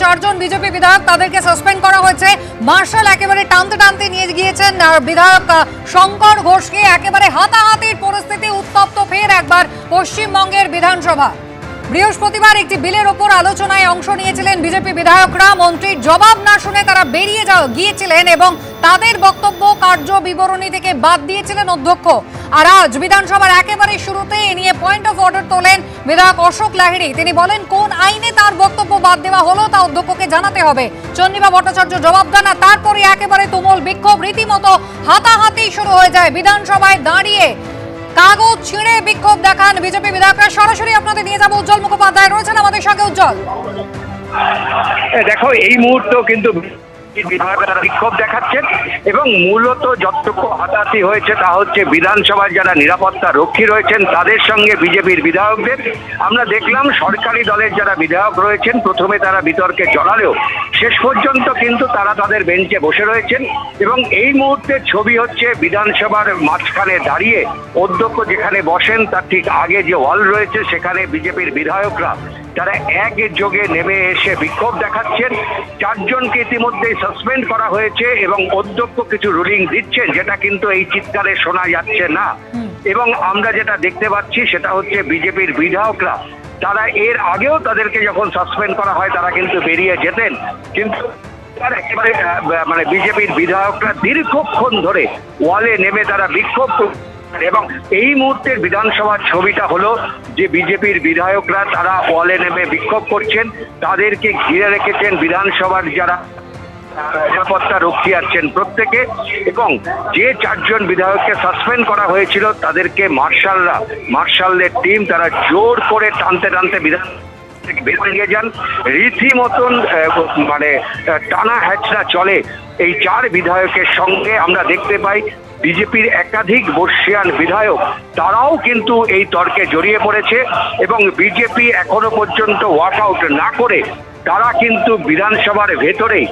চারজন বিজেপি বিধায়ক, তাদেরকে সাসপেন্ড করা হয়েছে। মার্শাল একেবারে টানতে টানতে নিয়ে গিয়েছেন আর বিধায়ক শঙ্কর ঘোষকে। একেবারে হাতাহাতির পরিস্থিতি, উত্তপ্ত ফের একবার পশ্চিমবঙ্গের বিধানসভা। বৃহস্পতিবার একটি বিলের ওপর আলোচনায় অংশ নিয়েছিলেন বিজেপি বিধায়করা। মন্ত্রীর জবাব না শুনে তারা বেরিয়ে গিয়েছিলেন এবং তাদের বক্তব্য কার্য বিবরণী থেকে বাদ দিয়েছিলেন অধ্যক্ষ। আর আজ বিধানসভার একেবারে শুরুতে এ নিয়ে পয়েন্ট অফ অর্ডার তোলেন বিধায়ক অশোক লাহিড়ী। তিনি বলেন, কোন আইনে তার বক্তব্য বাদ দেওয়া হলো তা অধ্যক্ষকে জানাতে হবে। চন্দ্রিমা ভট্টাচার্য জবাব দেন, না তারপরে একেবারে তুমুল বিক্ষোভ, রীতিমতো হাতাহাতি শুরু হয়ে যায়। বিধানসভায় দাঁড়িয়ে কাগজ ছিঁড়ে বিক্ষোভ দেখান বিজেপি বিধায়করা। সরাসরি আপনাদের নিয়ে যাবো, উজ্জ্বল মুখোপাধ্যায় রয়েছেন আমাদের সঙ্গে। উজ্জ্বল, দেখো এই মুহূর্তে কিন্তু বিধায়করা বিক্ষোভ দেখাচ্ছেন এবং মূলত যতটুকু হাতাহাতি হয়েছে তা হচ্ছে বিধানসভার যারা নিরাপত্তা রক্ষী রয়েছেন তাদের সঙ্গে বিজেপির বিধায়কদের। আমরা দেখলাম সরকারি দলের যারা বিধায়ক রয়েছেন প্রথমে তারা বিতর্কে জড়ালেও শেষ পর্যন্ত কিন্তু তারা তাদের বেঞ্চে বসে রয়েছেন। এবং এই মুহূর্তে ছবি হচ্ছে বিধানসভার মাঝখানে দাঁড়িয়ে অধ্যক্ষ যেখানে বসেন তার ঠিক আগে যে ওয়াল রয়েছে সেখানে বিজেপির বিধায়করা তারা একযোগে নেমে এসে বিক্ষোভ দেখাচ্ছেন। চারজনকে ইতিমধ্যেই সাসপেন্ড করা হয়েছে এবং অধ্যক্ষ কিছু রুলিং দিচ্ছেন, যেটা কিন্তু এই চিৎকারে শোনা যাচ্ছে না। এবং আমরা যেটা দেখতে পাচ্ছি সেটা হচ্ছে বিজেপির বিধায়করা তারা এর আগেও তাদেরকে যখন সাসপেন্ড করা হয় তারা কিন্তু বেরিয়ে যেতেন, কিন্তু একেবারে মানে বিজেপির বিধায়করা দীর্ঘক্ষণ ধরে ওয়ালে নেমে তারা বিক্ষোভ। এবং এই মুহূর্তের বিধানসভার ছবিটা হলো যে বিজেপির বিধায়করা তারা ওয়ালে নেমে বিক্ষোভ করছেন, তাদেরকে ঘিরে রেখেছেন বিধানসভার যারা নিরাপত্তা রক্ষী আছেন প্রত্যেকে। এবং যে চারজন বিধায়ককে সাসপেন্ড করা হয়েছিল তাদেরকে মার্শালদের টিম তারা জোর করে টানতে টানতে বিধান বেরিয়ে নিয়ে যান। রীতিমতন মানে টানা হ্যাচড়া চলে এই চার বিধায়কের সঙ্গে। আমরা দেখতে পাই বিজেপির একাধিক বর্ষিয়ান বিধায়ক তারাও কিন্তু এই তর্কে জড়িয়ে পড়েছে এবং বিজেপি এখনো পর্যন্ত ওয়াকআউট না করে তারা কিন্তু বিধানসভার ভেতরেই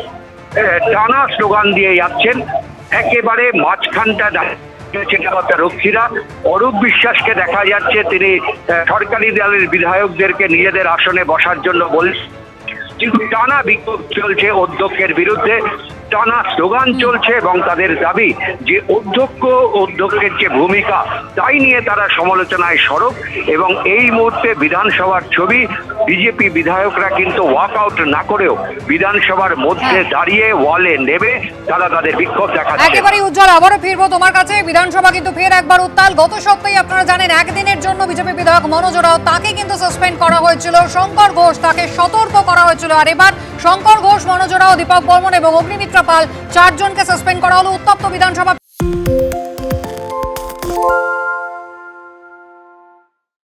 টানা স্লোগান দিয়ে যাচ্ছেন। একেবারে মাঝখানটা নিরাপত্তা রক্ষীরা অরূপ বিশ্বাসকে দেখা যাচ্ছে তিনি সরকারি দলের বিধায়কদেরকে নিজেদের আসনে বসার জন্য বলছেন, কিন্তু টানা বিক্ষোভ চলছে অধ্যক্ষের বিরুদ্ধে, টানা স্লোগান চলছে এবং তাদের দাবি যে অধ্যক্ষের যে ভূমিকা তাই নিয়ে তারা সমালোচনায় সরব। এবং এই মুহূর্তে বিধানসভার ছবি বিজেপি বিধায়করা কিন্তু ওয়াকআউট না করেও বিধানসভার মধ্যে দাঁড়িয়ে ওয়ালে নেমে তারা তাদের বিক্ষোভ দেখাচ্ছে। একেবারে উজ্জ্বল, আবারও ফিরবো তোমার কাছে। বিধানসভা কিন্তু ফের একবার উত্তাল। গত সপ্তাহে আপনারা জানেন একদিনের জন্য বিজেপি বিধায়ক মনোজ রাও তাকে কিন্তু সাসপেন্ড করা হয়েছিল। শঙ্কর ঘোষ তাকে সতর্ক করা হয়েছিল। আর এবার শঙ্কর ঘোষ, মনোজ রাও, দীপক বর্মন এবং অগ্নিমিত্রা পাল চারজনকে সাসপেন্ড করা হলো। উত্তপ্ত বিধানসভা